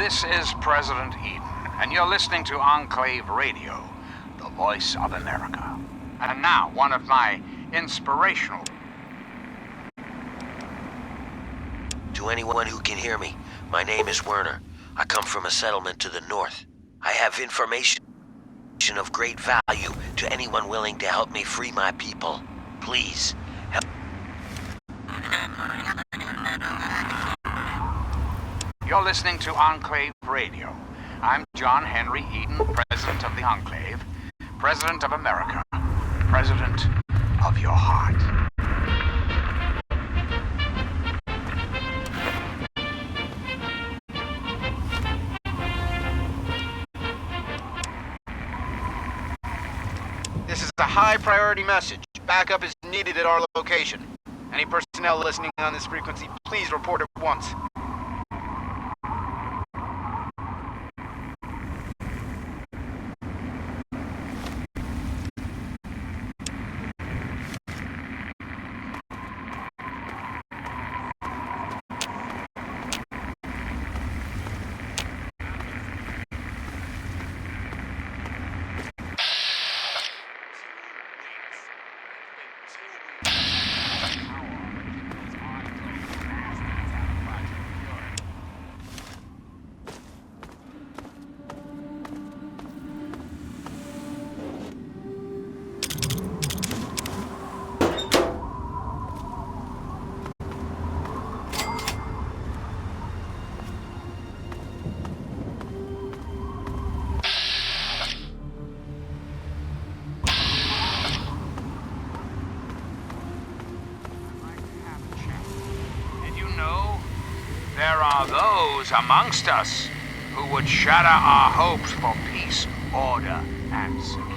This is President Eden, and you're listening to Enclave Radio, the voice of America. And now, one of my inspirational... To anyone who can hear me, my name is Werner. I come from a settlement to the north. I have information of great value to anyone willing to help me free my people. Please, help. You're listening to Enclave Radio. I'm John Henry Eden, President of the Enclave, President of America, President of your heart. This is a high-priority message. Backup is needed at our location. Any personnel listening on this frequency, please report at once. There are those amongst us who would shatter our hopes for peace, order, and security.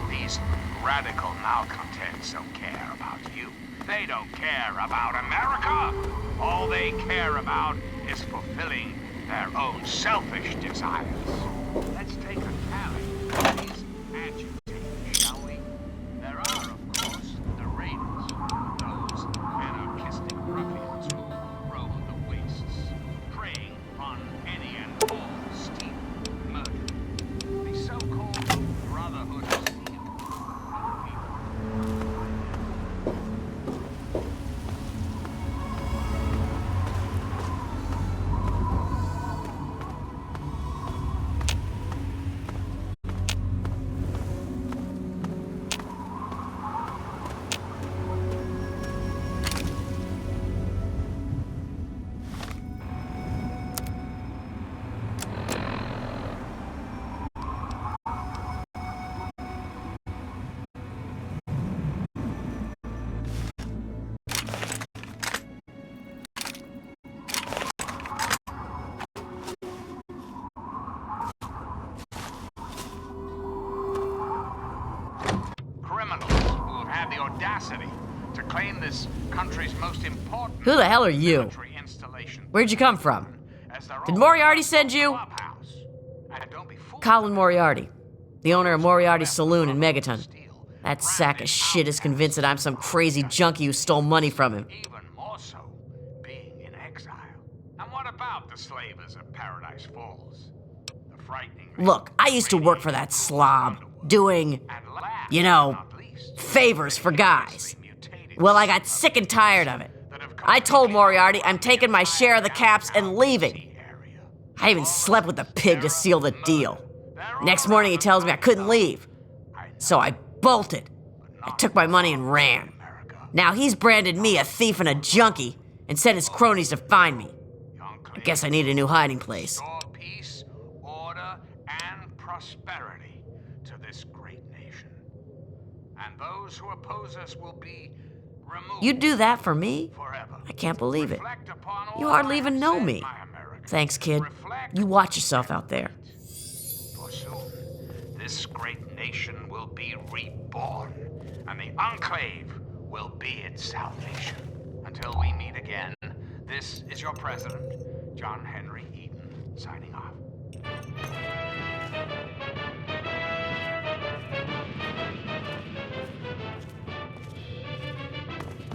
These radical malcontents don't care about you. They don't care about America. All they care about is fulfilling their own selfish desires. Let's take a tally of these agitators, shall we? There are, of course, the raiders, those anarchistic ruffians who roam the wastes, preying upon any and all steal, murder. The so-called Brotherhood of Steel. The audacity to claim this country's most important... Who the hell are you? Where'd you come from? Did Moriarty send you? Colin Moriarty, the owner of Moriarty's Saloon in Megaton. That sack of shit is convinced that I'm some crazy junkie who stole money from him. Even more so, being in exile. And what about the slavers of Paradise Falls? The frightening... Look, I used to work for that slob, doing, favors for guys. Well, I got sick and tired of it. I told Moriarty I'm taking my share of the caps and leaving. I even slept with the pig to seal the deal. Next morning he tells me I couldn't leave. So I bolted. I took my money and ran. Now he's branded me a thief and a junkie and sent his cronies to find me. I guess I need a new hiding place. Peace, order, and prosperity to this great nation. And those who oppose us will be removed. You'd do that for me? Forever. I can't believe it. Reflect upon all You hardly I even have know said, me. my Americans. Thanks, kid. Reflect. You watch yourself out there. For soon, this great nation will be reborn, and the Enclave will be its salvation. Until we meet again, this is your president, John Henry Eden, signing off.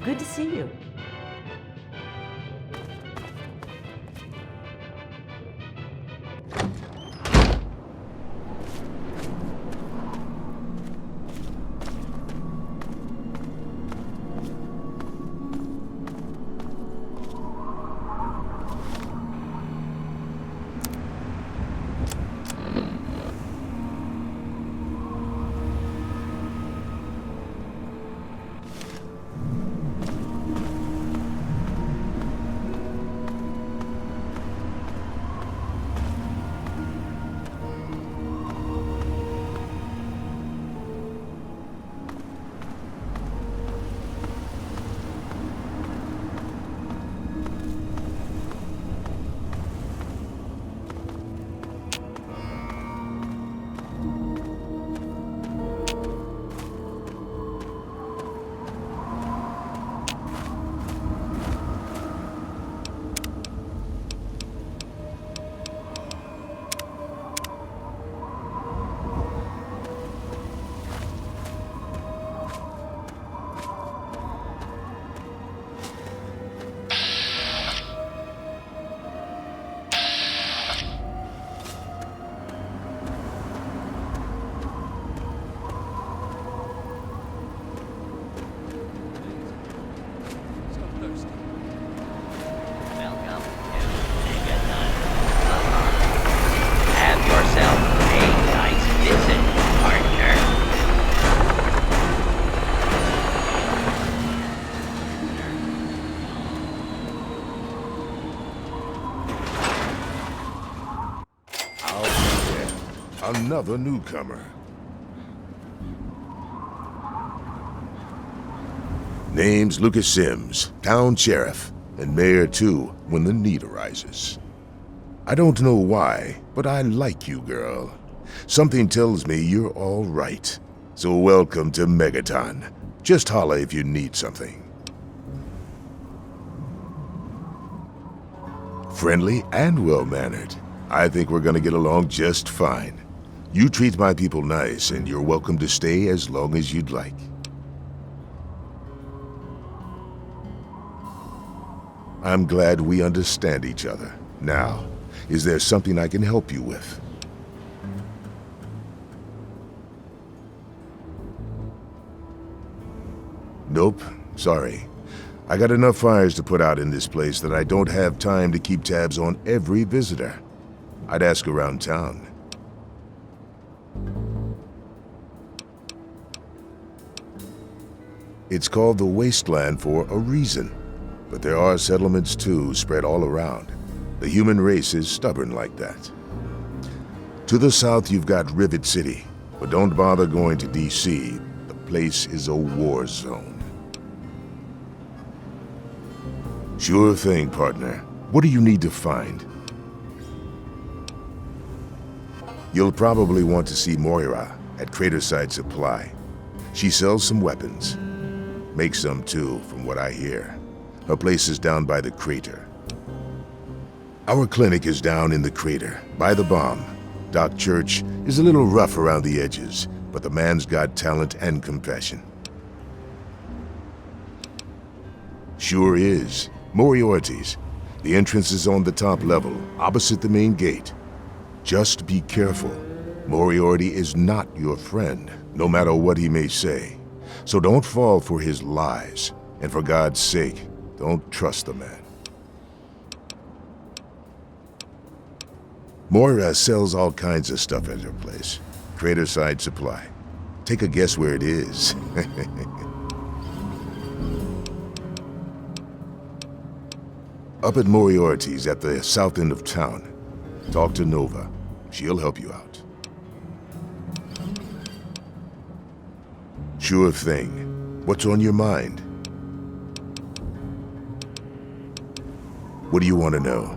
Good to see you. Another newcomer. Name's Lucas Sims, town sheriff, and mayor too when the need arises. I don't know why, but I like you, girl. Something tells me you're all right. So welcome to Megaton. Just holla if you need something. Friendly and well-mannered. I think we're gonna get along just fine. You treat my people nice, and you're welcome to stay as long as you'd like. I'm glad we understand each other. Now, is there something I can help you with? Nope, sorry. I got enough fires to put out in this place that I don't have time to keep tabs on every visitor. I'd ask around town. It's called the Wasteland for a reason, but there are settlements too spread all around. The human race is stubborn like that. To the south you've got Rivet City, but don't bother going to DC. The place is a war zone. Sure thing, partner. What do you need to find? You'll probably want to see Moira at Craterside Supply. She sells some weapons. Makes some too, from what I hear. Her place is down by the crater. Our clinic is down in the crater, by the bomb. Doc Church is a little rough around the edges, but the man's got talent and compassion. Sure is. Moriarty's. The entrance is on the top level, opposite the main gate. Just be careful. Moriarty is not your friend, no matter what he may say. So don't fall for his lies. And for God's sake, don't trust the man. Moira sells all kinds of stuff at her place. Craterside Supply. Take a guess where it is. Up at Moriarty's at the south end of town. Talk to Nova. She'll help you out. Sure thing. What's on your mind? What do you want to know?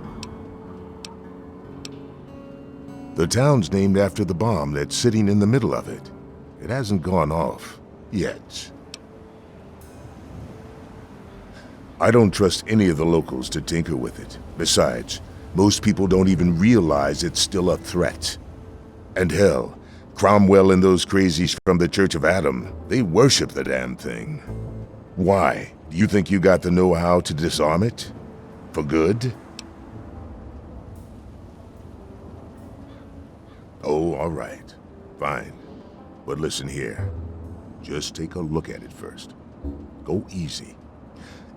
The town's named after the bomb that's sitting in the middle of it. It hasn't gone off yet. I don't trust any of the locals to tinker with it. Besides, most people don't even realize it's still a threat. And hell, Cromwell and those crazies from the Church of Adam, they worship the damn thing. Why? Do you think you got the know-how to disarm it? For good? Oh, all right. Fine. But listen here. Just take a look at it first. Go easy.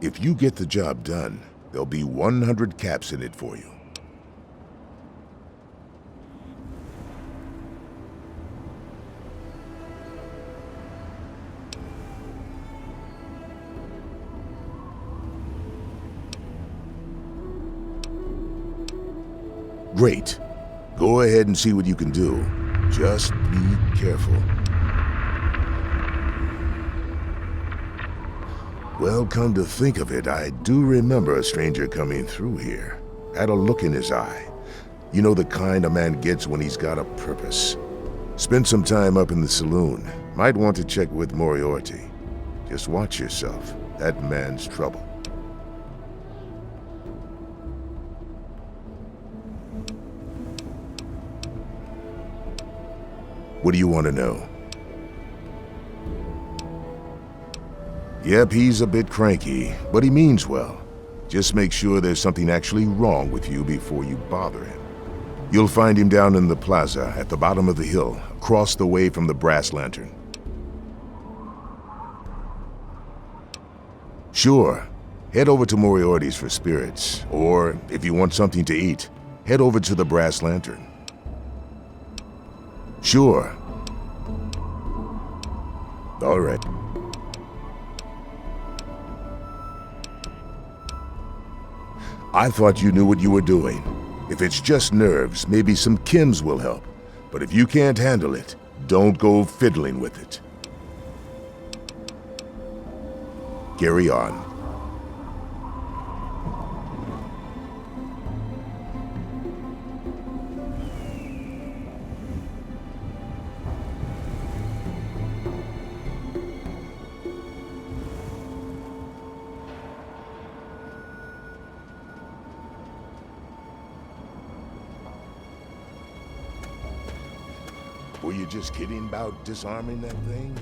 If you get the job done, there'll be 100 caps in it for you. Great. Go ahead and see what you can do. Just be careful. Well, come to think of it, I do remember a stranger coming through here. Had a look in his eye. You know the kind a man gets when he's got a purpose. Spent some time up in the saloon. Might want to check with Moriarty. Just watch yourself. That man's trouble. What do you want to know? Yep, he's a bit cranky, but he means well. Just make sure there's something actually wrong with you before you bother him. You'll find him down in the plaza at the bottom of the hill, across the way from the Brass Lantern. Sure. Head over to Moriarty's for spirits, or if you want something to eat, head over to the Brass Lantern. Sure. All right. I thought you knew what you were doing. If it's just nerves, maybe some chems will help. But if you can't handle it, don't go fiddling with it. Carry on. Were you just kidding about disarming that thing?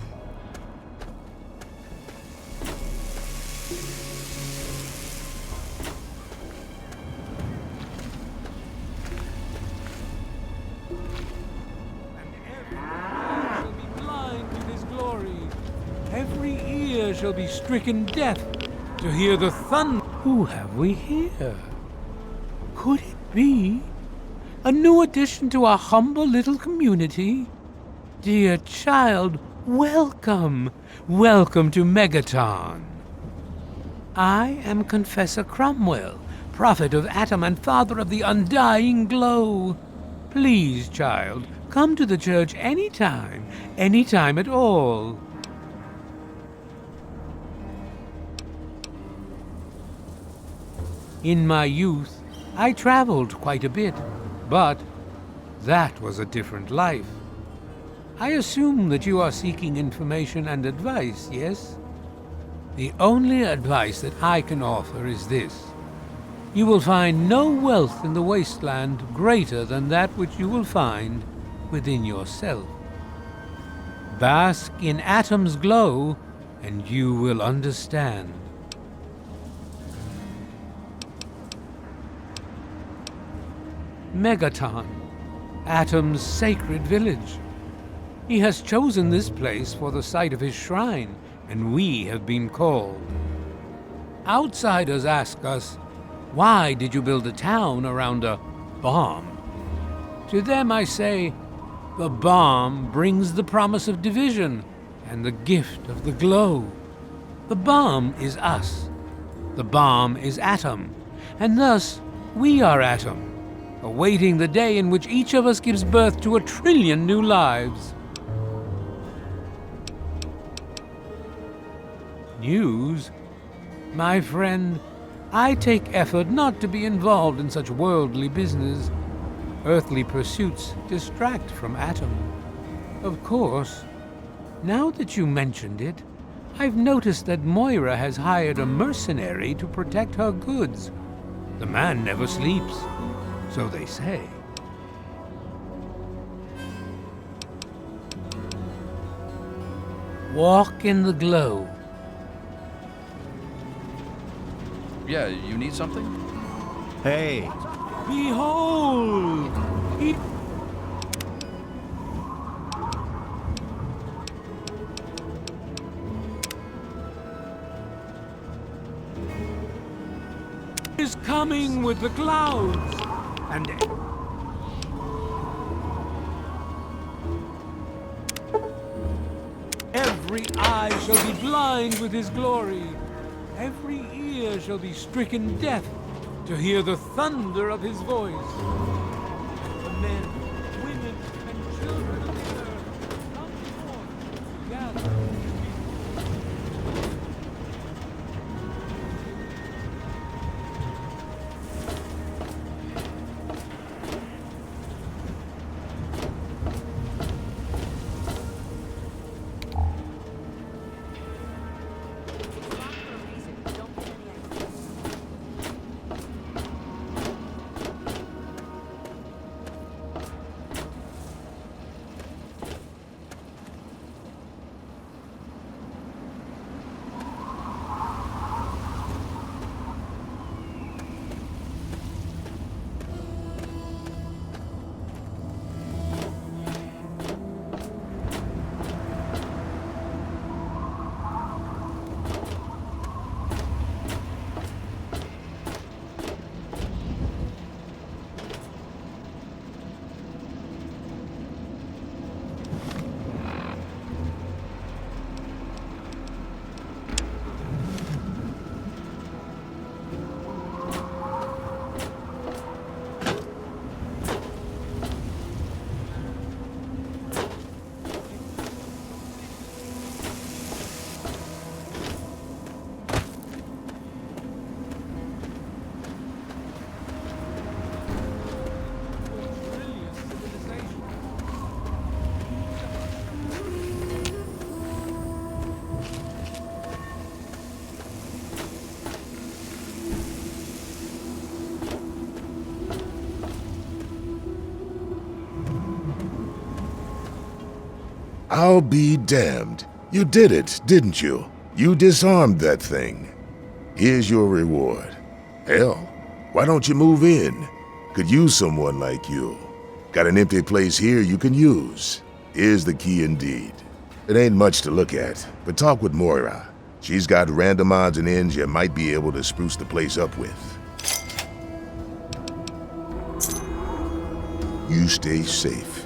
Shall be blind with his glory. Every ear shall be stricken deaf to hear the thunder. Who have we here? Could it be a new addition to our humble little community? Dear child, welcome. Welcome to Megaton. I am Confessor Cromwell, prophet of Atom and father of the undying glow. Please, child, come to the church anytime at all. In my youth, I traveled quite a bit, but that was a different life. I assume that you are seeking information and advice, yes? The only advice that I can offer is this. You will find no wealth in the wasteland greater than that which you will find within yourself. Bask in Atom's glow, and you will understand. Megaton, Atom's sacred village. He has chosen this place for the site of his shrine, and we have been called. Outsiders ask us, why did you build a town around a bomb? To them I say, the bomb brings the promise of division and the gift of the glow. The bomb is us. The bomb is Atom, and thus we are Atom, awaiting the day in which each of us gives birth to 1 trillion new lives. News? My friend, I take effort not to be involved in such worldly business. Earthly pursuits distract from Atom. Of course, now that you mentioned it, I've noticed that Moira has hired a mercenary to protect her goods. The man never sleeps, so they say. Walk in the glow. Yeah, you need something? Hey, Behold! He is coming with the clouds, and every eye shall be blind with his glory. Every ear shall be stricken deaf to hear the thunder of his voice. The men, women, and children of the earth come forth together. I'll be damned. You did it, didn't you? You disarmed that thing. Here's your reward. Hell, why don't you move in? Could use someone like you. Got an empty place here you can use. Here's the key indeed. It ain't much to look at, but talk with Moira. She's got random odds and ends you might be able to spruce the place up with. You stay safe.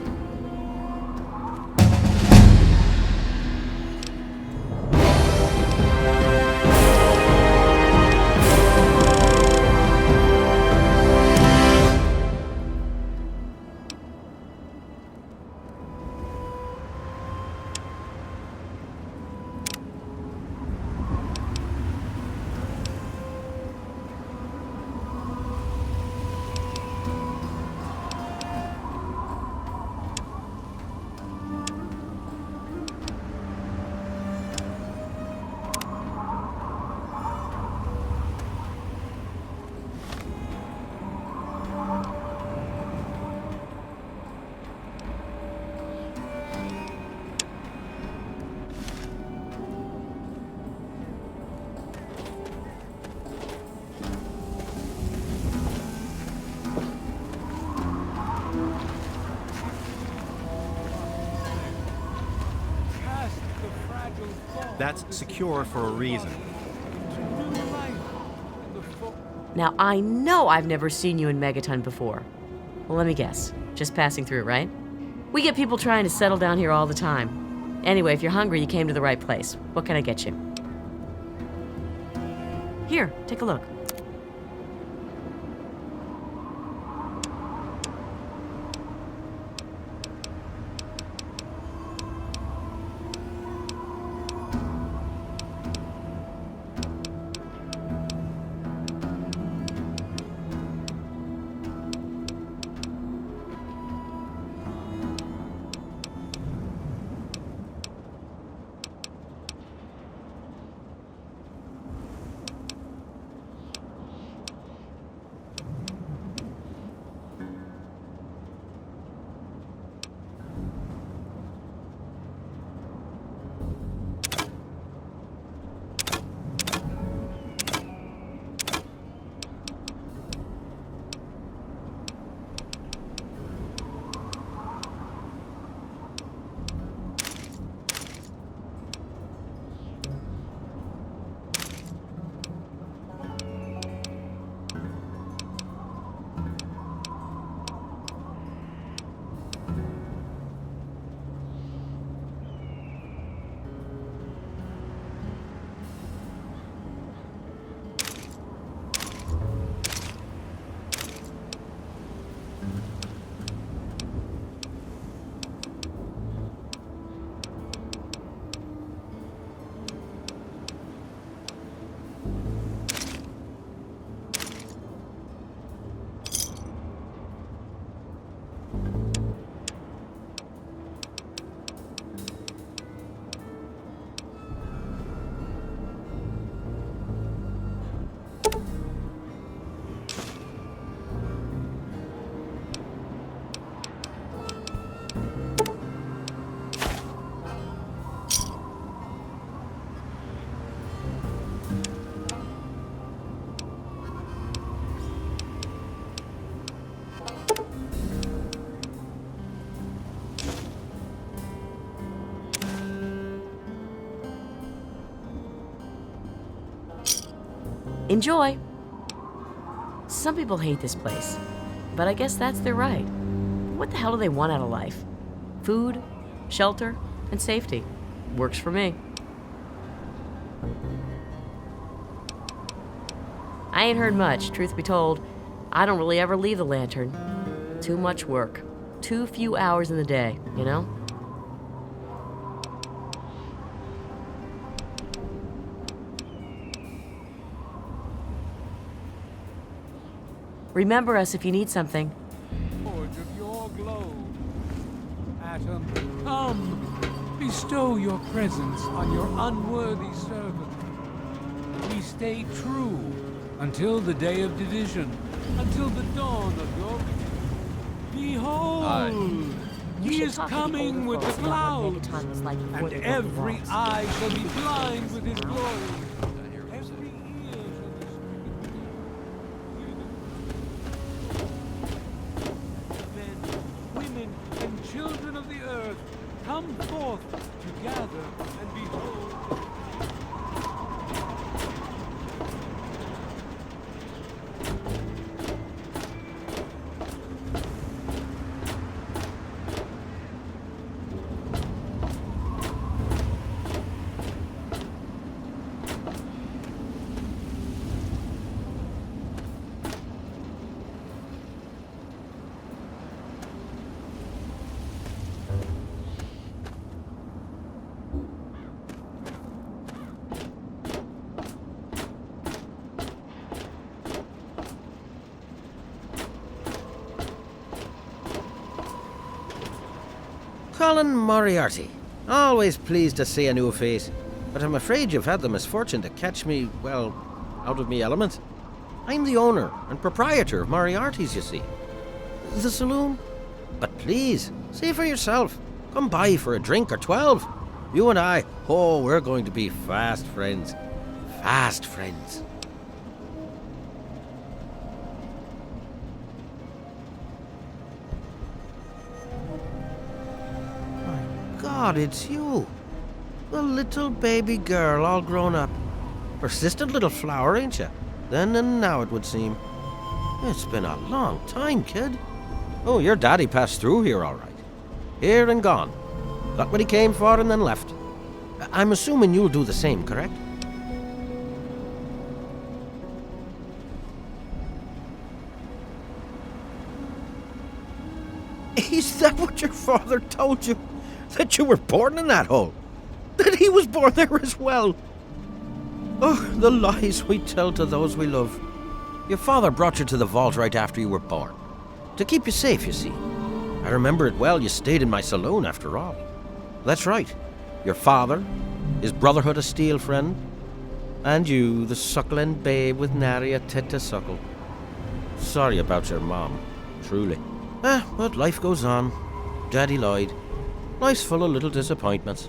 That's secure for a reason. Now, I know I've never seen you in Megaton before. Well, let me guess. Just passing through, right? We get people trying to settle down here all the time. Anyway, if you're hungry, you came to the right place. What can I get you? Here, take a look. Enjoy! Some people hate this place, but I guess that's their right. What the hell do they want out of life? Food, shelter, and safety. Works for me. I ain't heard much, truth be told. I don't really ever leave the Lantern. Too much work. Too few hours in the day, you know? Remember us if you need something. Forge of your globe. Atom, come, bestow your presence on your unworthy servant. We stay true until the day of division, until the dawn of your... Behold! He is coming with the clouds, and every eye shall be blind with his glory. Every ear shall be men, women, and children of the earth, come forth to gather and behold. Colin Moriarty. Always pleased to see a new face, but I'm afraid you've had the misfortune to catch me, well, out of me element. I'm the owner and proprietor of Moriarty's, you see. The saloon? But please, see for yourself. Come by for a drink or 12. You and I, oh, we're going to be fast friends. Fast friends. God, it's you. The little baby girl all grown up. Persistent little flower, ain't you? Then and now, it would seem. It's been a long time, kid. Oh, your daddy passed through here all right. Here and gone. Got what he came for and then left. I'm assuming you'll do the same, correct? Is that what your father told you? That you were born in that hole? That he was born there as well? Oh, the lies we tell to those we love. Your father brought you to the vault right after you were born. To keep you safe, you see. I remember it well, you stayed in my saloon after all. That's right. Your father, his Brotherhood of Steel friend, and you, the suckling babe with nary a tit to suckle. Sorry about your mom, truly. But life goes on. Daddy lied. Life's full of little disappointments.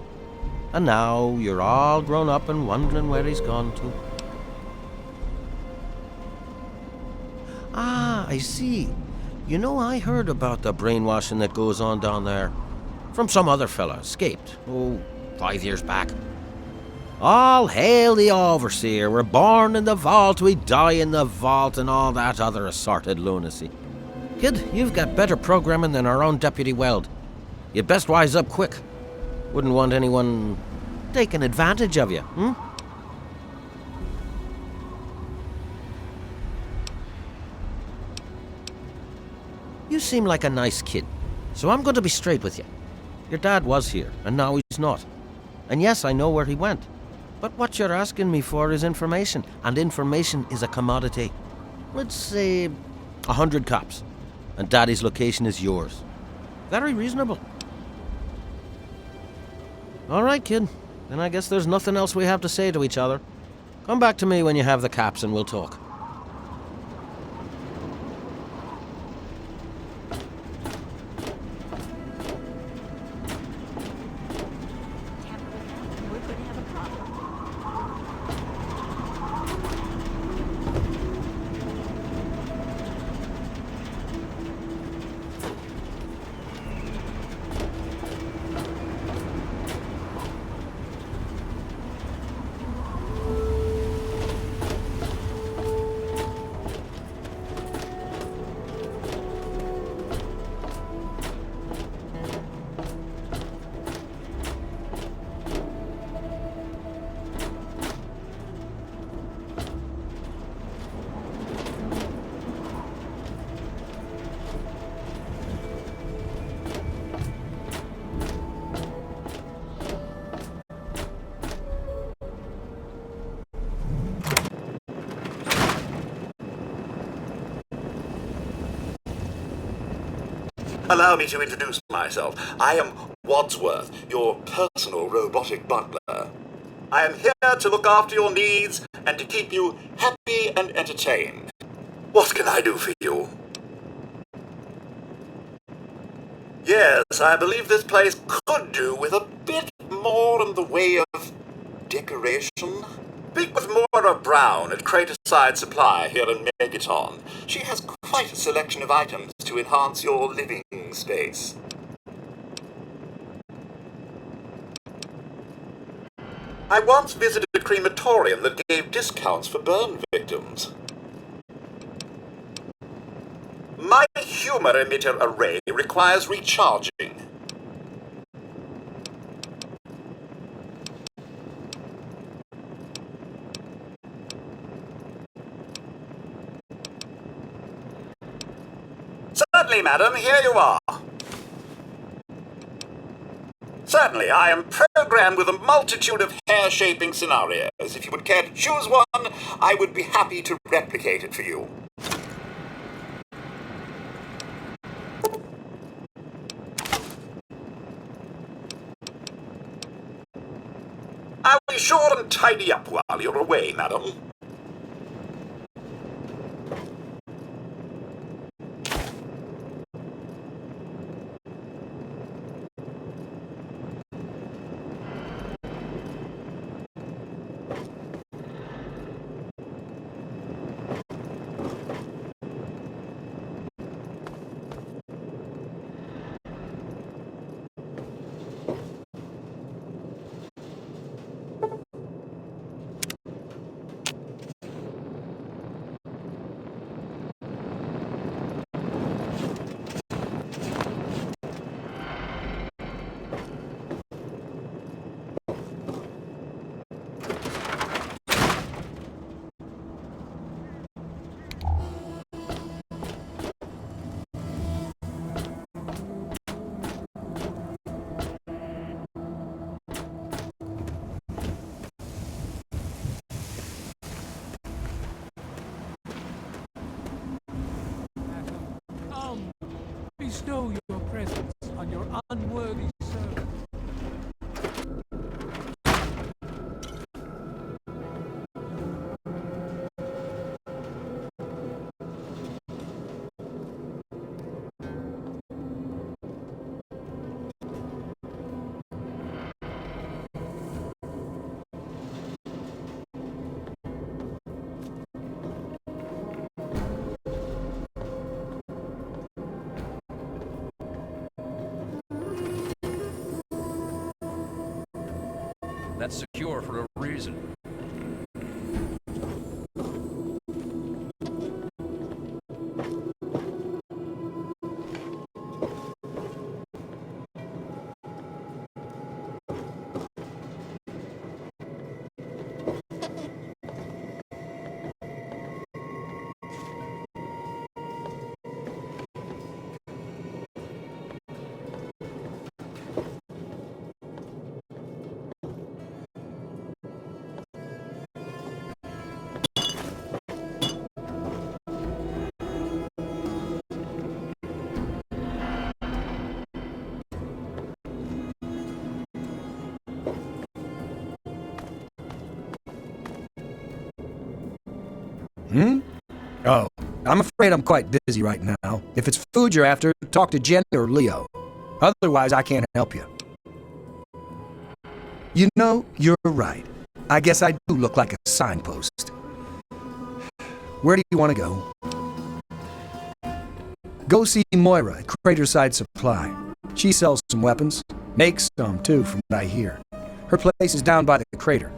And now you're all grown up and wondering where he's gone to. Ah, I see. You know, I heard about the brainwashing that goes on down there. From some other fella, escaped, 5 years back. All hail the overseer. We're born in the vault, we die in the vault, and all that other assorted lunacy. Kid, you've got better programming than our own Deputy Weld. You'd best wise up quick. Wouldn't want anyone taking advantage of you, You seem like a nice kid, so I'm going to be straight with you. Your dad was here, and now he's not. And yes, I know where he went. But what you're asking me for is information, and information is a commodity. Let's say 100 cops, and Daddy's location is yours. Very reasonable. All right, kid. Then I guess there's nothing else we have to say to each other. Come back to me when you have the caps and we'll talk. Allow me to introduce myself. I am Wadsworth, your personal robotic butler. I am here to look after your needs and to keep you happy and entertained. What can I do for you? Yes, I believe this place could do with a bit more in the way of decoration. Speak with Moira Brown at Craterside Supply here in Megaton. She has quite a selection of items to enhance your living space. I once visited a crematorium that gave discounts for burn victims. My humor emitter array requires recharging. Certainly, madam, here you are. Certainly, I am programmed with a multitude of hair-shaping scenarios. If you would care to choose one, I would be happy to replicate it for you. I'll be sure and tidy up while you're away, madam. Bestow your presence on your unworthy servant. That's secure for a reason. Oh, I'm afraid I'm quite busy right now. If it's food you're after, talk to Jenny or Leo. Otherwise, I can't help you. You know, you're right. I guess I do look like a signpost. Where do you want to go? Go see Moira at Craterside Supply. She sells some weapons. Makes some, too, from what I hear. Her place is down by the crater.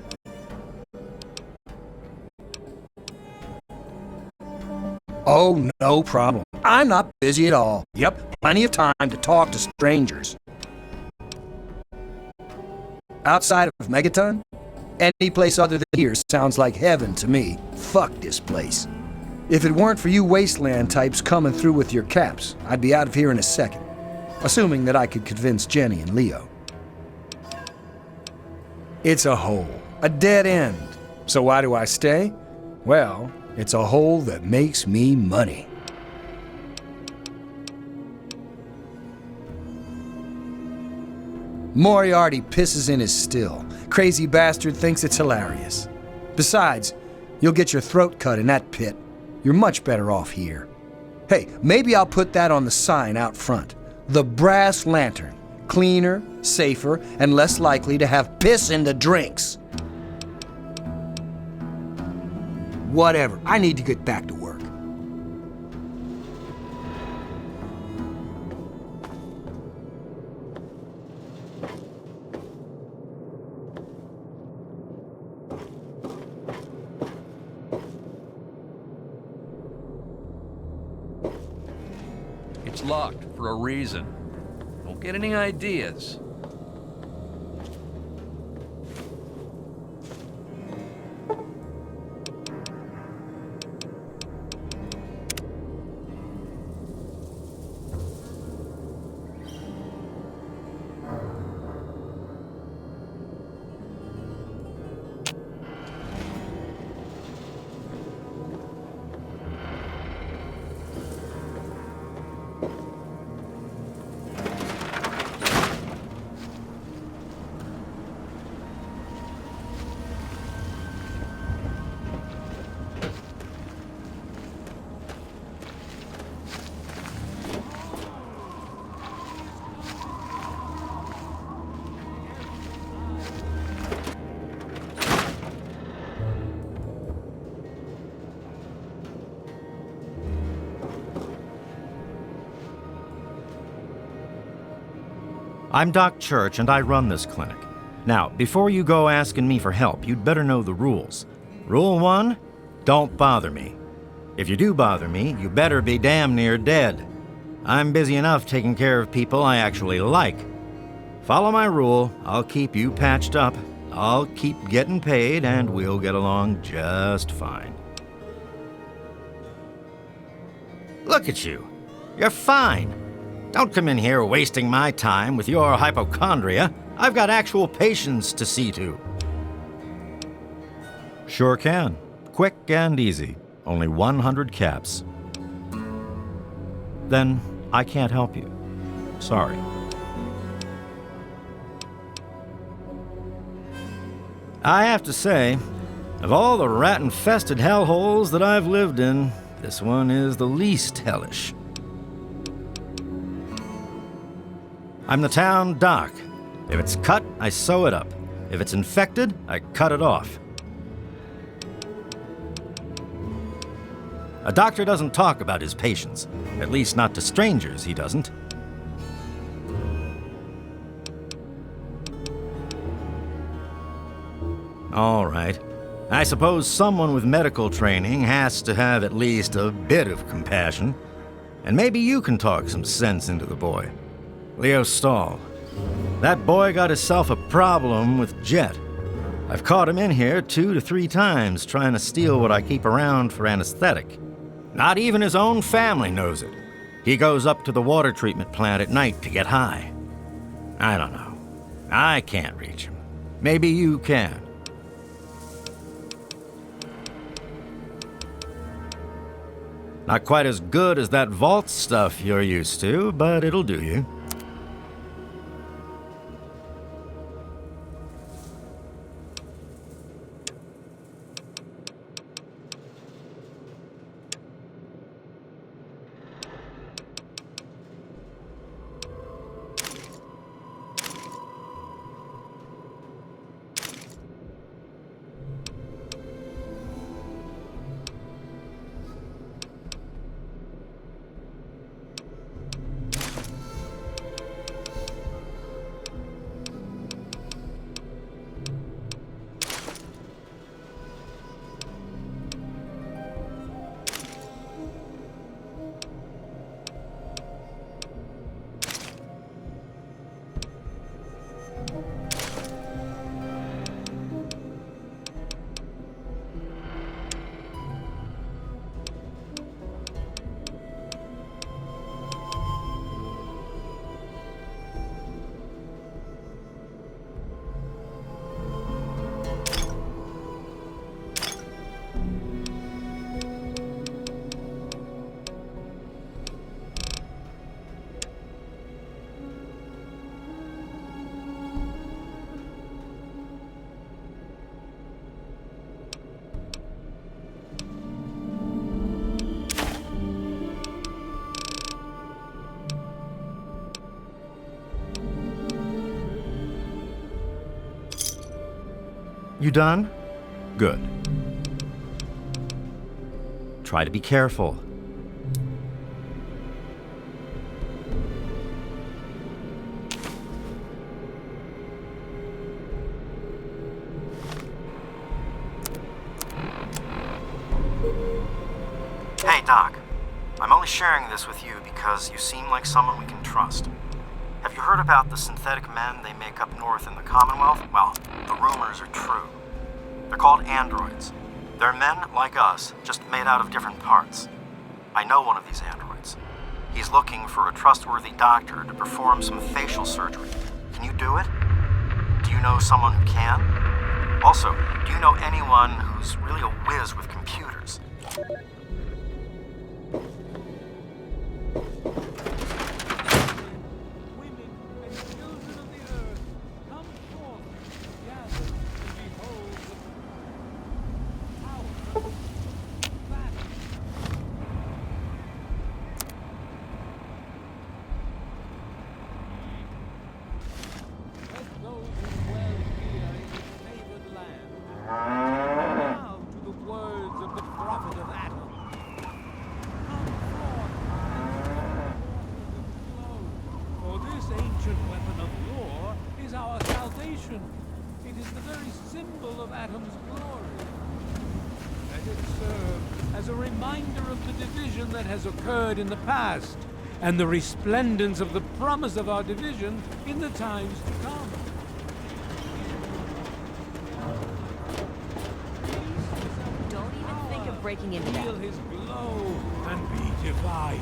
Oh, no problem. I'm not busy at all. Yep, plenty of time to talk to strangers. Outside of Megaton? Any place other than here sounds like heaven to me. Fuck this place. If it weren't for you wasteland types coming through with your caps, I'd be out of here in a second. Assuming that I could convince Jenny and Leo. It's a hole. A dead end. So why do I stay? Well, it's a hole that makes me money. Moriarty pisses in his still. Crazy bastard thinks it's hilarious. Besides, you'll get your throat cut in that pit. You're much better off here. Hey, maybe I'll put that on the sign out front. The Brass Lantern. Cleaner, safer, and less likely to have piss in the drinks. Whatever. I need to get back to work. It's locked for a reason. Don't get any ideas. I'm Doc Church, and I run this clinic. Now, before you go asking me for help, you'd better know the rules. Rule 1, don't bother me. If you do bother me, you better be damn near dead. I'm busy enough taking care of people I actually like. Follow my rule, I'll keep you patched up, I'll keep getting paid, and we'll get along just fine. Look at you. You're fine. Don't come in here wasting my time with your hypochondria. I've got actual patients to see to. Sure can. Quick and easy. Only 100 caps. Then I can't help you. Sorry. I have to say, of all the rat-infested hellholes that I've lived in, this one is the least hellish. I'm the town doc. If it's cut, I sew it up. If it's infected, I cut it off. A doctor doesn't talk about his patients. At least not to strangers, he doesn't. All right. I suppose someone with medical training has to have at least a bit of compassion. And maybe you can talk some sense into the boy. Leo Stahl. That boy got himself a problem with Jet. I've caught him in here 2 to 3 times trying to steal what I keep around for anesthetic. Not even his own family knows it. He goes up to the water treatment plant at night to get high. I don't know. I can't reach him. Maybe you can. Not quite as good as that vault stuff you're used to, but it'll do you. You done? Good. Try to be careful. Hey, Doc. I'm only sharing this with you because you seem like someone we can trust. Have you heard about the synthetic men they make up north in the Commonwealth? Well, the rumors are true. They're called androids. They're men like us, just made out of different parts. I know one of these androids. He's looking for a trustworthy doctor to perform some facial surgery. Can you do it? Do you know someone who can? Also, do you know anyone who's really a whiz with computers? It is the very symbol of Atom's glory. Let it serve as a reminder of the division that has occurred in the past, and the resplendence of the promise of our division in the times to come. Don't even think of breaking into that. Feel his glow and be divided.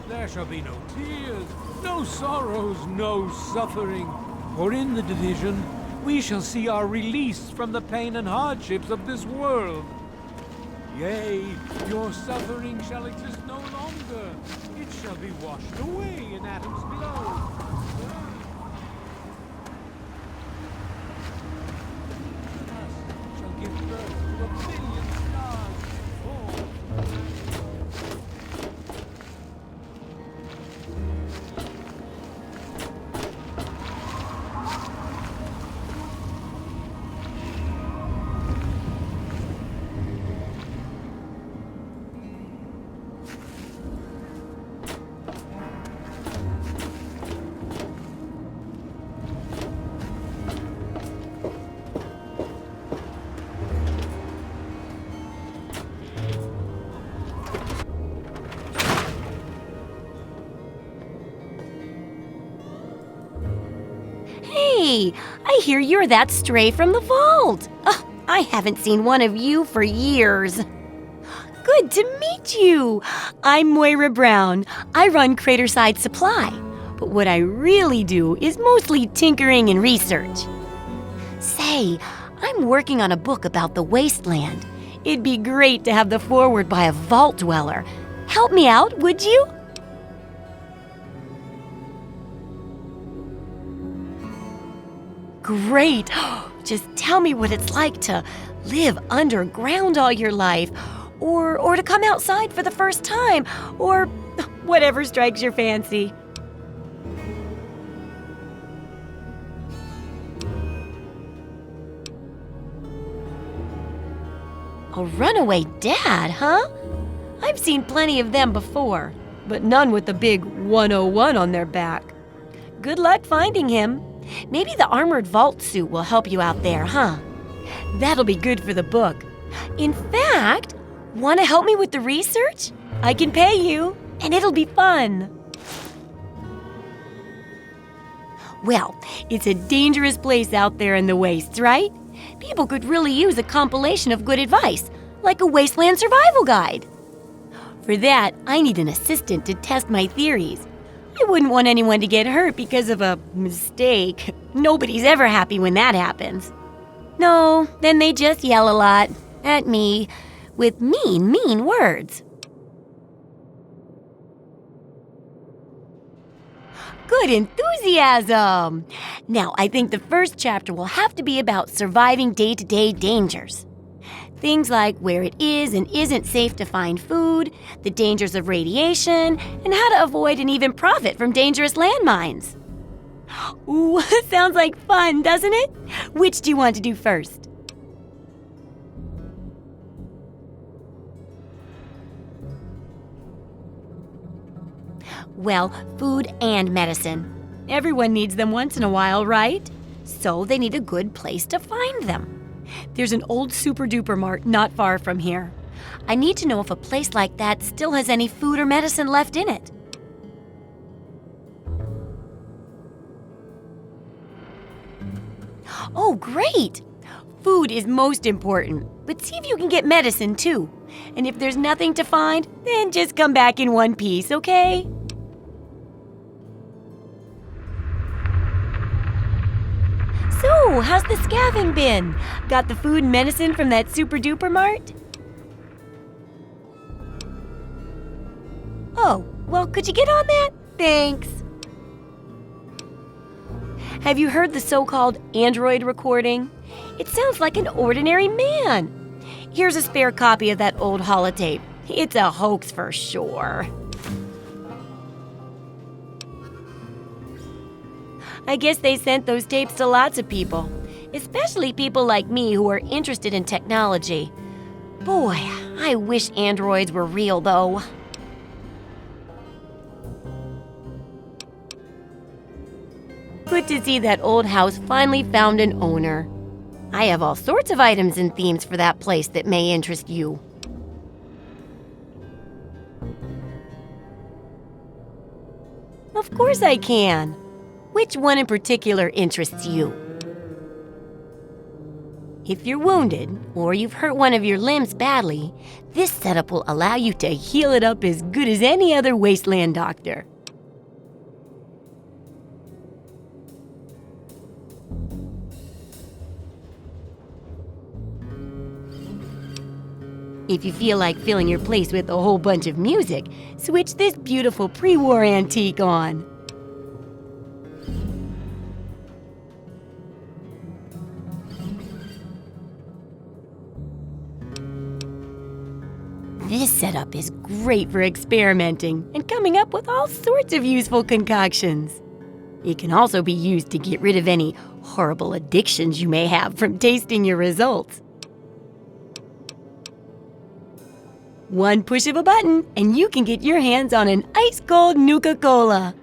There shall be no tears, no sorrows, no suffering. For in the division, we shall see our release from the pain and hardships of this world. Yea, your suffering shall exist no longer. It shall be washed away in Atom's glow. Us shall give birth to a billion stars. Hey, I hear you're that stray from the vault. I haven't seen one of you for years. Good to meet you. I'm Moira Brown. I run Craterside Supply, but what I really do is mostly tinkering and research. Say, I'm working on a book about the wasteland. It'd be great to have the foreword by a vault dweller. Help me out, would you? Great! Just tell me what it's like to live underground all your life, or to come outside for the first time, or whatever strikes your fancy. A runaway dad, huh? I've seen plenty of them before, but none with the big 101 on their back. Good luck finding him. Maybe the armored vault suit will help you out there, huh? That'll be good for the book. In fact, want to help me with the research? I can pay you, and it'll be fun. Well, it's a dangerous place out there in the wastes, right? People could really use a compilation of good advice, like a wasteland survival guide. For that, I need an assistant to test my theories. I wouldn't want anyone to get hurt because of a mistake. Nobody's ever happy when that happens. No, then they just yell a lot at me with mean words. Good enthusiasm! Now, I think the first chapter will have to be about surviving day-to-day dangers. Things like where it is and isn't safe to find food, the dangers of radiation, and how to avoid and even profit from dangerous landmines. Ooh, sounds like fun, doesn't it? Which do you want to do first? Well, food and medicine. Everyone needs them once in a while, right? So they need a good place to find them. There's an old super-duper mart not far from here. I need to know if a place like that still has any food or medicine left in it. Oh, great! Food is most important, but see if you can get medicine too. And if there's nothing to find, then just come back in one piece, okay? So, how's the scavenging been? Got the food and medicine from that super-duper mart? Oh, well, could you get on that? Thanks. Have you heard the so-called android recording? It sounds like an ordinary man. Here's a spare copy of that old holotape. It's a hoax for sure. I guess they sent those tapes to lots of people, especially people like me who are interested in technology. Boy, I wish androids were real, though. Good to see that old house finally found an owner. I have all sorts of items and themes for that place that may interest you. Of course I can. Which one in particular interests you? If you're wounded, or you've hurt one of your limbs badly, this setup will allow you to heal it up as good as any other wasteland doctor. If you feel like filling your place with a whole bunch of music, switch this beautiful pre-war antique on. This setup is great for experimenting and coming up with all sorts of useful concoctions. It can also be used to get rid of any horrible addictions you may have from tasting your results. One push of a button and you can get your hands on an ice-cold Nuka-Cola.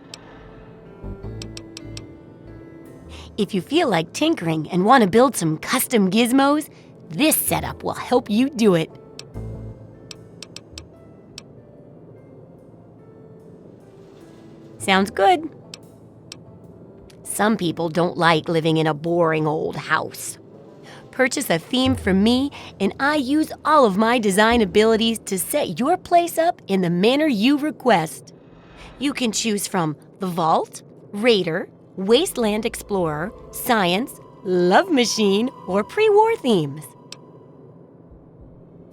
If you feel like tinkering and want to build some custom gizmos, this setup will help you do it. Sounds good. Some people don't like living in a boring old house. Purchase a theme from me, and I use all of my design abilities to set your place up in the manner you request. You can choose from the Vault, Raider, Wasteland Explorer, Science, Love Machine, or pre-war themes.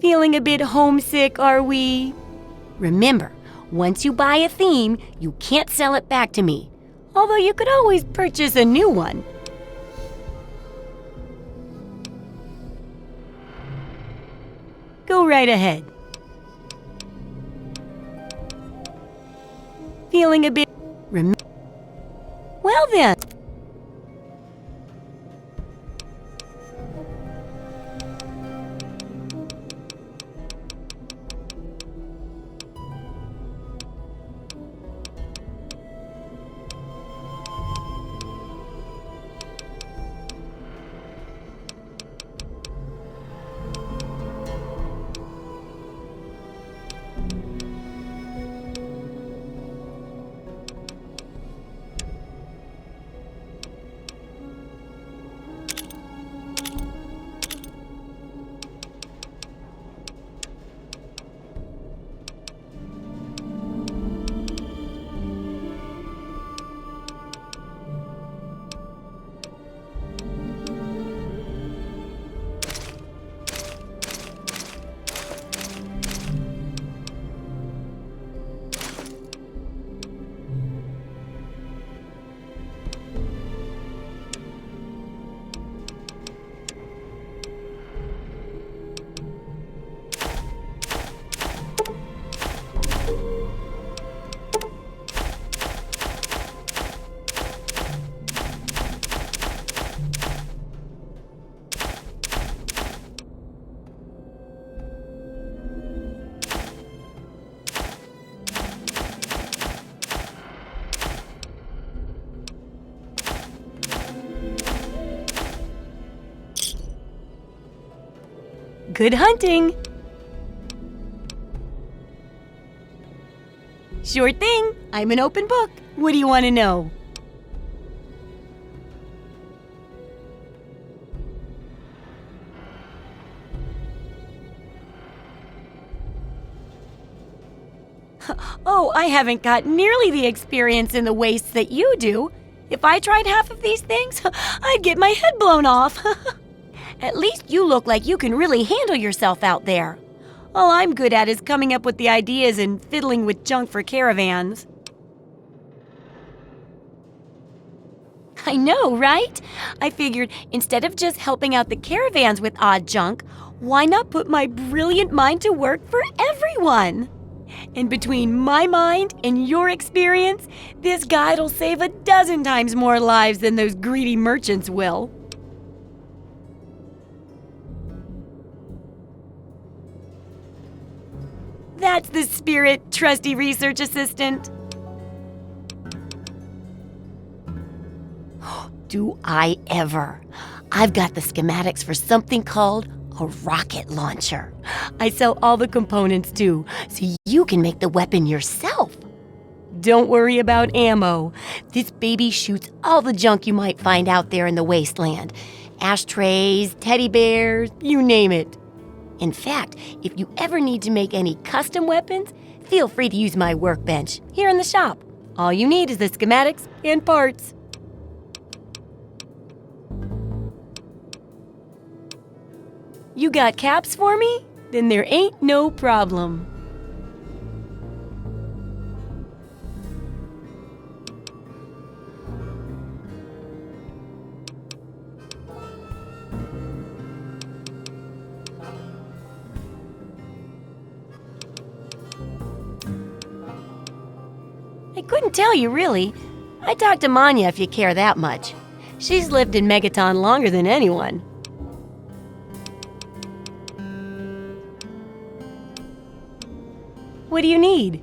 Feeling a bit homesick, are we? Remember, once you buy a theme, you can't sell it back to me, although you could always purchase a new one. Go right ahead. Feeling a bit... Well then. Good hunting! Sure thing. I'm an open book. What do you want to know? Oh, I haven't got nearly the experience in the wastes that you do. If I tried half of these things, I'd get my head blown off. At least you look like you can really handle yourself out there. All I'm good at is coming up with the ideas and fiddling with junk for caravans. I know, right? I figured instead of just helping out the caravans with odd junk, why not put my brilliant mind to work for everyone? And between my mind and your experience, this guide'll save 12 times more lives than those greedy merchants will. That's the spirit, trusty research assistant. Do I ever? I've got the schematics for something called a rocket launcher. I sell all the components too, so you can make the weapon yourself. Don't worry about ammo. This baby shoots all the junk you might find out there in the wasteland. Ashtrays, teddy bears, you name it. In fact, if you ever need to make any custom weapons, feel free to use my workbench here in the shop. All you need is the schematics and parts. You got caps for me? Then there ain't no problem. I couldn't tell you, really. I'd talk to Manya if you care that much. She's lived in Megaton longer than anyone. What do you need?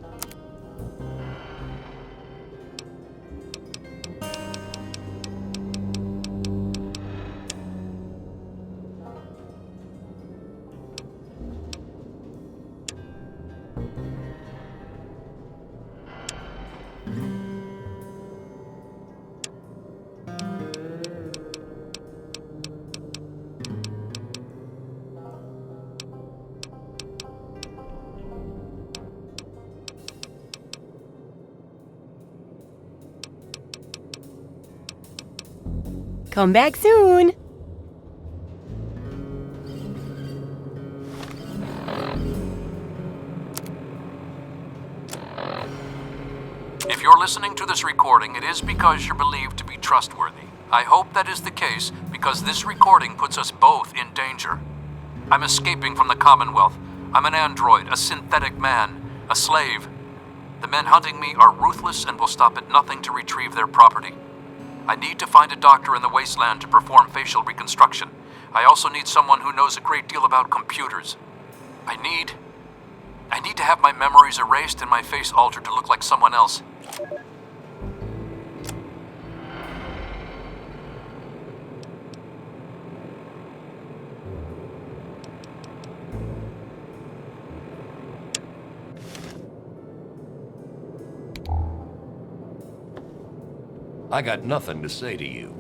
Come back soon. If you're listening to this recording, it is because you're believed to be trustworthy. I hope that is the case because this recording puts us both in danger. I'm escaping from the Commonwealth. I'm an android, a synthetic man, a slave. The men hunting me are ruthless and will stop at nothing to retrieve their property. I need to find a doctor in the wasteland to perform facial reconstruction. I also need someone who knows a great deal about computers. I need to have my memories erased and my face altered to look like someone else. I got nothing to say to you.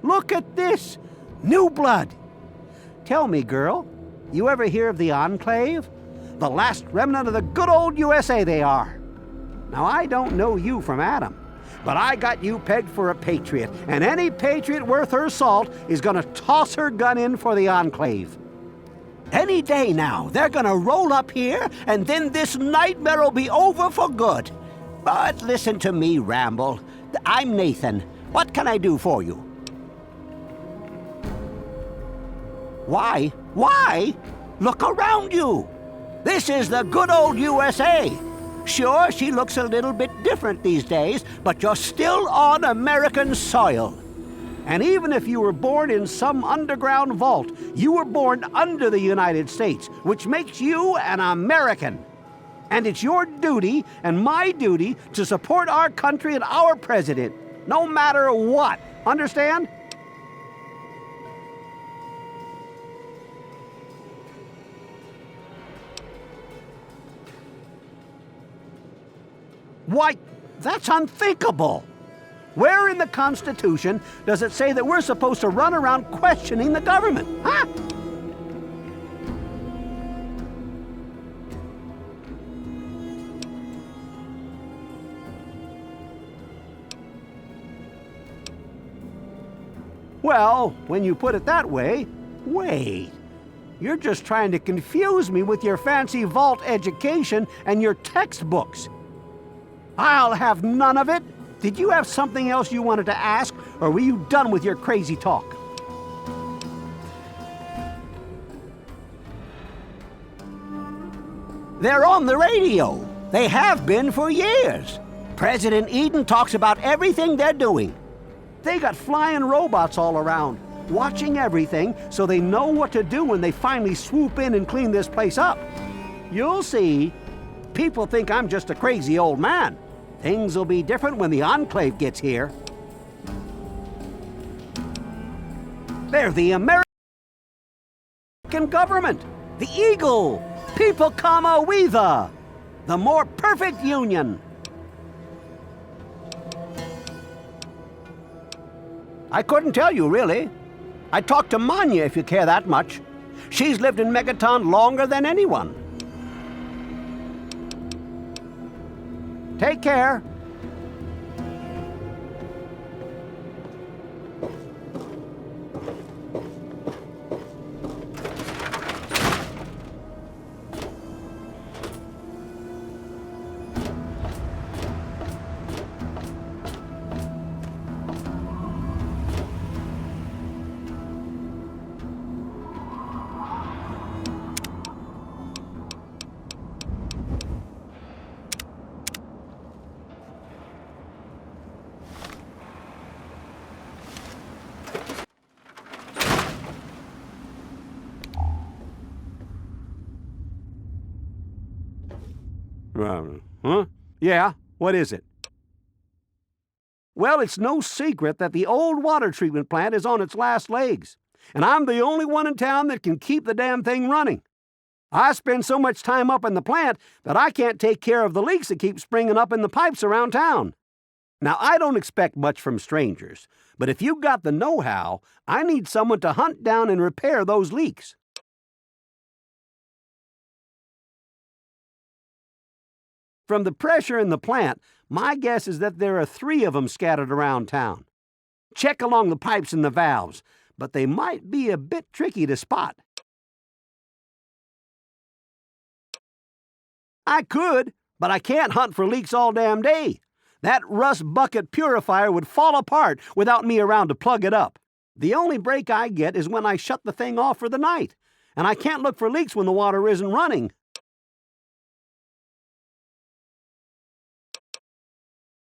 Look at this! New blood! Tell me, girl, you ever hear of the Enclave? The last remnant of the good old USA they are. Now, I don't know you from Adam, but I got you pegged for a patriot, and any patriot worth her salt is gonna toss her gun in for the Enclave. Any day now, they're gonna roll up here, and then this nightmare will be over for good. But listen to me, Ramble. I'm Nathan. What can I do for you? Why? Why? Look around you. This is the good old USA. Sure, she looks a little bit different these days, but you're still on American soil. And even if you were born in some underground vault, you were born under the United States, which makes you an American. And it's your duty and my duty to support our country and our president, no matter what. Understand? Why, that's unthinkable. Where in the Constitution does it say that we're supposed to run around questioning the government, huh? Well, when you put it that way, wait. You're just trying to confuse me with your fancy vault education and your textbooks. I'll have none of it. Did you have something else you wanted to ask, or were you done with your crazy talk? They're on the radio. They have been for years. President Eden talks about everything they're doing. They got flying robots all around, watching everything so they know what to do when they finally swoop in and clean this place up. You'll see. People think I'm just a crazy old man. Things will be different when the Enclave gets here. They're the American government, the Eagle, People Comma Weather, the more perfect union. I couldn't tell you, really. I'd talk to Manya if you care that much. She's lived in Megaton longer than anyone. Take care. Huh? Yeah, what is it? Well, it's no secret that the old water treatment plant is on its last legs, and I'm the only one in town that can keep the damn thing running. I spend so much time up in the plant that I can't take care of the leaks that keep springing up in the pipes around town. Now, I don't expect much from strangers, but if you've got the know-how, I need someone to hunt down and repair those leaks. From the pressure in the plant, my guess is that there are 3 of them scattered around town. Check along the pipes and the valves, but they might be a bit tricky to spot. I could, but I can't hunt for leaks all damn day. That rust bucket purifier would fall apart without me around to plug it up. The only break I get is when I shut the thing off for the night, and I can't look for leaks when the water isn't running.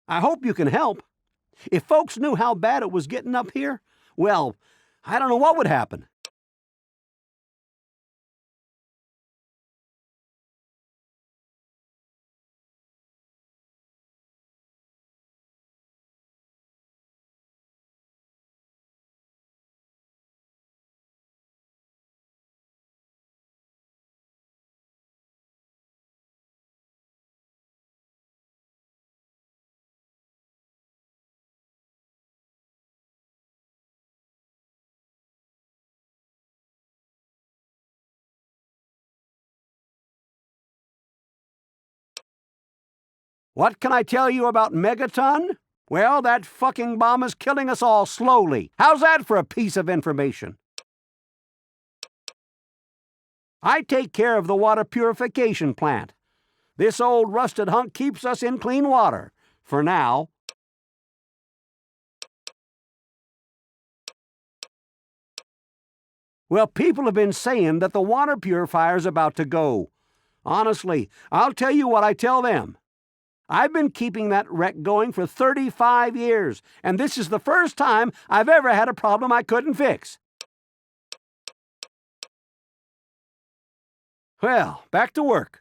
I hope you can help. If folks knew how bad it was getting up here, well, I don't know what would happen. What can I tell you about Megaton? Well, that fucking bomb is killing us all slowly. How's that for a piece of information? I take care of the water purification plant. This old rusted hunk keeps us in clean water, for now. Well, people have been saying that the water purifier's about to go. Honestly, I'll tell you what I tell them. I've been keeping that wreck going for 35 years, and this is the first time I've ever had a problem I couldn't fix. Well, back to work.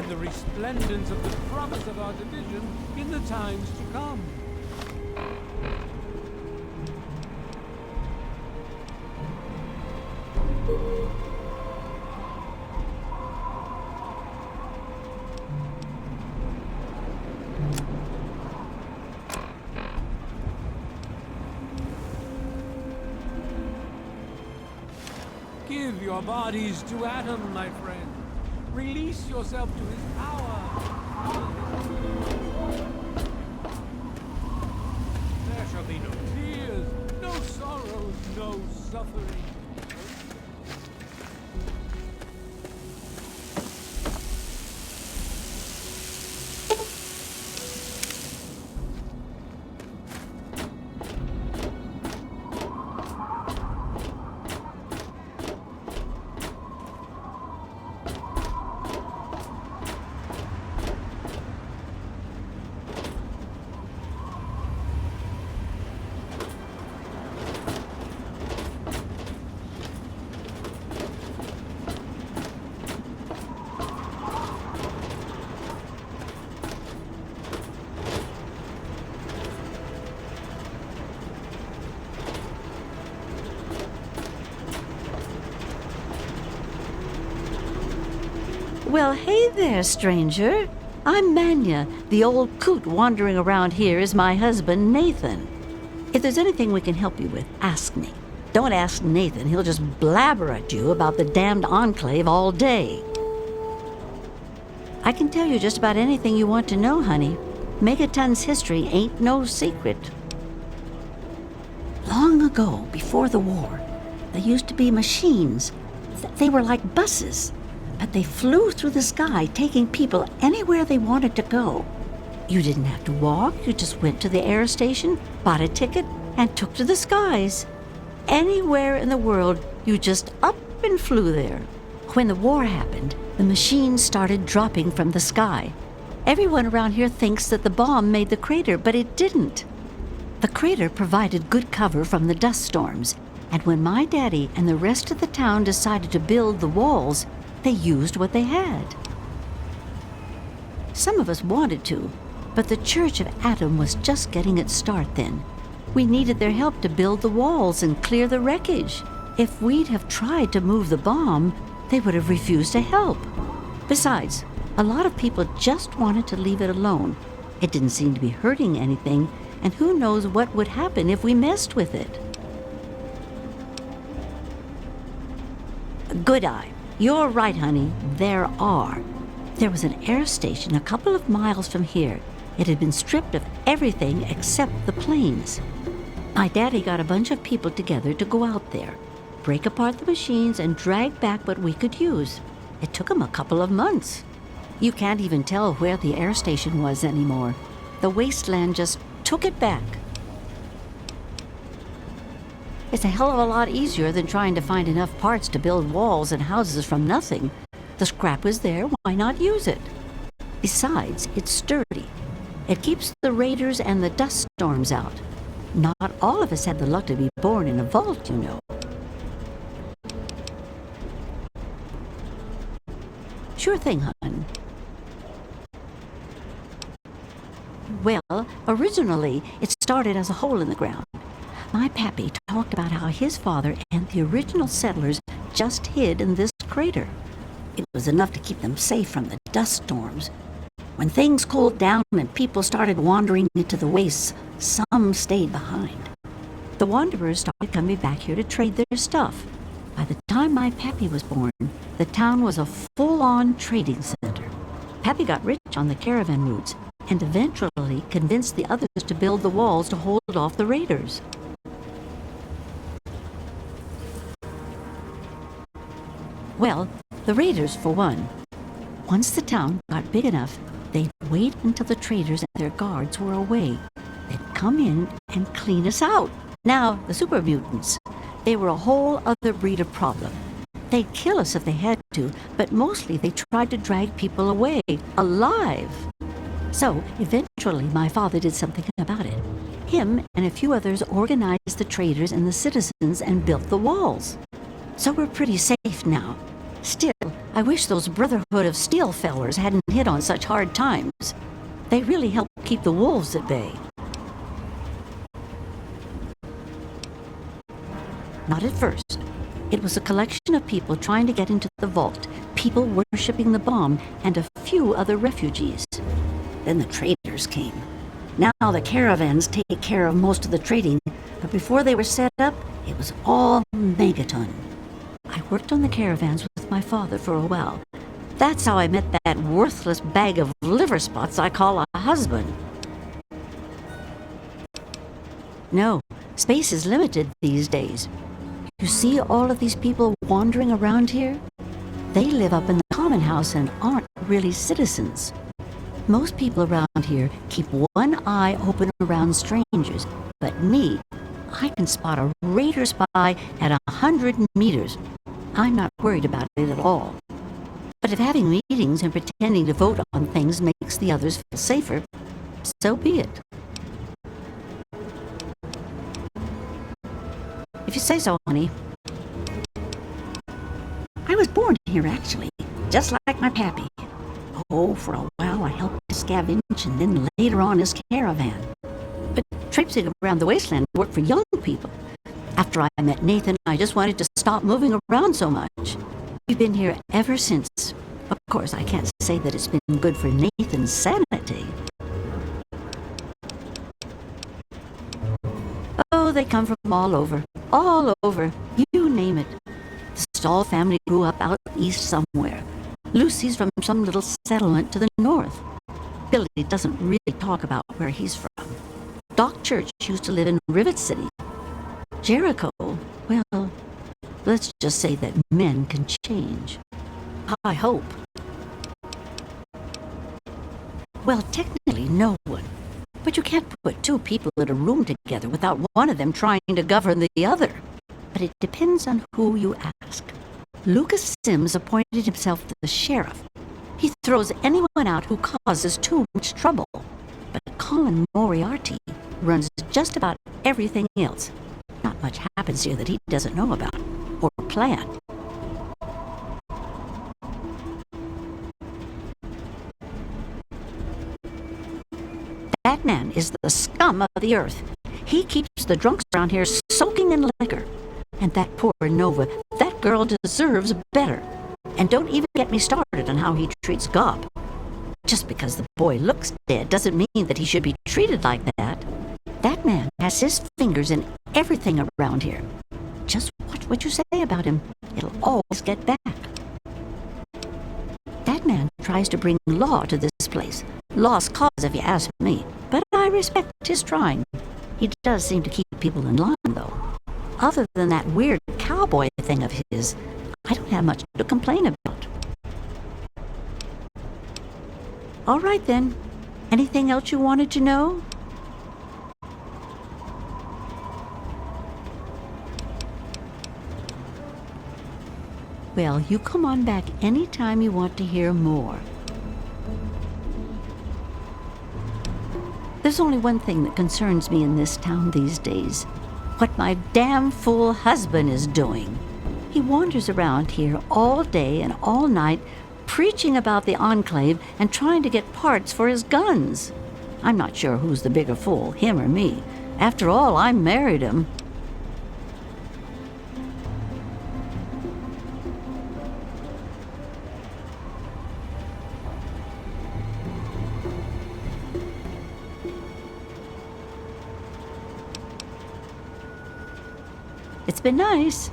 The resplendence of the promise of our division in the times to come. Give your bodies to Atom, my friend. Release yourself to his power. There shall be no tears, no sorrows, no suffering. Well, hey there, stranger. I'm Manya. The old coot wandering around here is my husband, Nathan. If there's anything we can help you with, ask me. Don't ask Nathan. He'll just blabber at you about the damned Enclave all day. I can tell you just about anything you want to know, honey. Megaton's history ain't no secret. Long ago, before the war, there used to be machines. They were like buses. But they flew through the sky, taking people anywhere they wanted to go. You didn't have to walk, you just went to the air station, bought a ticket, and took to the skies. Anywhere in the world, you just up and flew there. When the war happened, the machines started dropping from the sky. Everyone around here thinks that the bomb made the crater, but it didn't. The crater provided good cover from the dust storms, and when my daddy and the rest of the town decided to build the walls, they used what they had. Some of us wanted to, but the Church of Atom was just getting its start then. We needed their help to build the walls and clear the wreckage. If we'd have tried to move the bomb, they would have refused to help. Besides, A lot of people just wanted to leave it alone. It didn't seem to be hurting anything, and who knows what would happen if we messed with it. Good eye. You're right, honey. There are. There was an air station a couple of miles from here. It had been stripped of everything except the planes. My daddy got a bunch of people together to go out there, break apart the machines, and drag back what we could use. It took him a couple of months. You can't even tell where the air station was anymore. The wasteland just took it back. It's a hell of a lot easier than trying to find enough parts to build walls and houses from nothing. The scrap was there, why not use it? Besides, it's sturdy. It keeps the raiders and the dust storms out. Not all of us had the luck to be born in a vault, you know. Sure thing, hon. Well, originally, it started as a hole in the ground. My pappy talked about how his father and the original settlers just hid in this crater. It was enough to keep them safe from the dust storms. When things cooled down and people started wandering into the wastes, some stayed behind. The wanderers started coming back here to trade their stuff. By the time my pappy was born, the town was a full-on trading center. Pappy got rich on the caravan routes and eventually convinced the others to build the walls to hold off the raiders. Well, the raiders for one. Once the town got big enough, they'd wait until the traders and their guards were away. They'd come in and clean us out. Now, the super mutants, they were a whole other breed of problem. They'd kill us if they had to, but mostly they tried to drag people away, alive. So, eventually, my father did something about it. Him and a few others organized the traders and the citizens and built the walls. So we're pretty safe now. Still, I wish those Brotherhood of Steel fellers hadn't hit on such hard times. They really helped keep the wolves at bay. Not at first. It was a collection of people trying to get into the vault, people worshipping the bomb, and a few other refugees. Then the traders came. Now the caravans take care of most of the trading, but before they were set up, it was all Megaton. I worked on the caravans with my father for a while. That's how I met that worthless bag of liver spots I call a husband. No, space is limited these days. You see all of these people wandering around here? They live up in the common house and aren't really citizens. Most people around here keep one eye open around strangers, but me, I can spot a raider spy at 100 meters. I'm not worried about it at all. But if having meetings and pretending to vote on things makes the others feel safer, so be it. If you say so, honey. I was born here, actually, just like my pappy. Oh, for a while I helped to scavenge and then later on his caravan. But traipsing around the wasteland worked for young people. After I met Nathan, I just wanted to stop moving around so much. We've been here ever since. Of course, I can't say that it's been good for Nathan's sanity. Oh, they come from all over. All over. You name it. The Stahl family grew up out east somewhere. Lucy's from some little settlement to the north. Billy doesn't really talk about where he's from. Doc Church used to live in Rivet City. Jericho, well, let's just say that men can change. I hope. Well, technically no one. But you can't put two people in a room together without one of them trying to govern the other. But it depends on who you ask. Lucas Sims appointed himself the sheriff. He throws anyone out who causes too much trouble. But Colin Moriarty runs just about everything else. Not much happens here that he doesn't know about or plan. That man is the scum of the earth. He keeps the drunks around here soaking in liquor. And that poor Nova, that girl deserves better. And don't even get me started on how he treats Gob. Just because the boy looks dead doesn't mean that he should be treated like that. That man has his fingers in everything around here. Just watch what you say about him. It'll always get back. That man tries to bring law to this place. Lost cause, if you ask me. But I respect his trying. He does seem to keep people in line, though. Other than that weird cowboy thing of his, I don't have much to complain about. All right, then. Anything else you wanted to know? Well, you come on back anytime you want to hear more. There's only one thing that concerns me in this town these days. What my damn fool husband is doing. He wanders around here all day and all night, preaching about the Enclave and trying to get parts for his guns. I'm not sure who's the bigger fool, him or me. After all, I married him. It's been nice.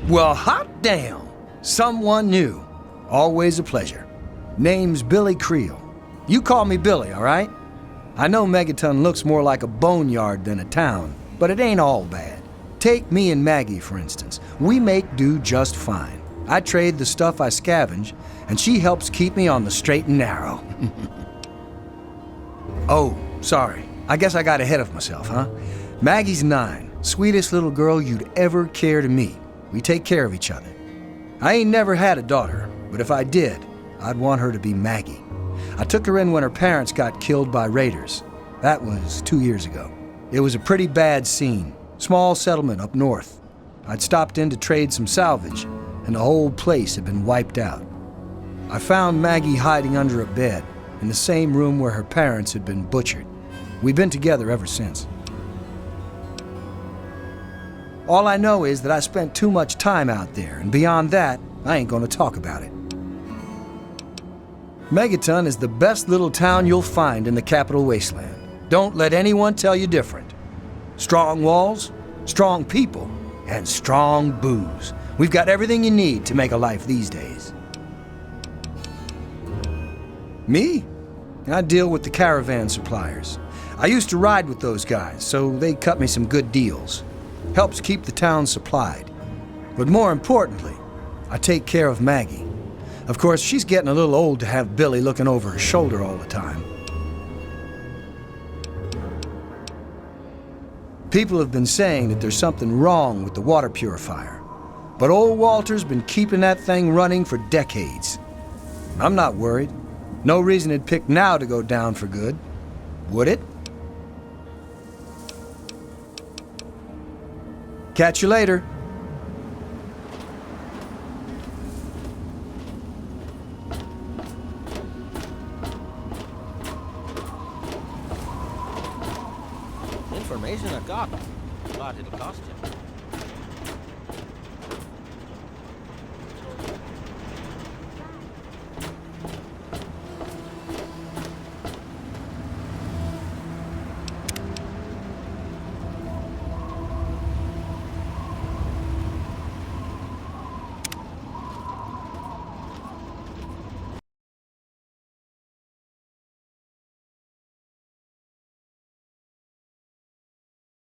Well, hot damn! Someone new. Always a pleasure. Name's Billy Creel. You call me Billy, all right? I know Megaton looks more like a boneyard than a town, but it ain't all bad. Take me and Maggie, for instance. We make do just fine. I trade the stuff I scavenge, and she helps keep me on the straight and narrow. Oh, sorry. I guess I got ahead of myself, huh? Maggie's 9. Sweetest little girl you'd ever care to meet. We take care of each other. I ain't never had a daughter, but if I did, I'd want her to be Maggie. I took her in when her parents got killed by raiders. That was 2 years ago. It was a pretty bad scene. Small settlement up north. I'd stopped in to trade some salvage, and the whole place had been wiped out. I found Maggie hiding under a bed in the same room where her parents had been butchered. We've been together ever since. All I know is that I spent too much time out there, and beyond that, I ain't gonna talk about it. Megaton is the best little town you'll find in the Capital Wasteland. Don't let anyone tell you different. Strong walls, strong people, and strong booze. We've got everything you need to make a life these days. Me? I deal with the caravan suppliers. I used to ride with those guys, so they cut me some good deals. Helps keep the town supplied. But more importantly, I take care of Maggie. Of course, she's getting a little old to have Billy looking over her shoulder all the time. People have been saying that there's something wrong with the water purifier. But old Walter's been keeping that thing running for decades. I'm not worried. No reason it'd pick now to go down for good. Would it? catch you later. Information I got, but it'll cost you.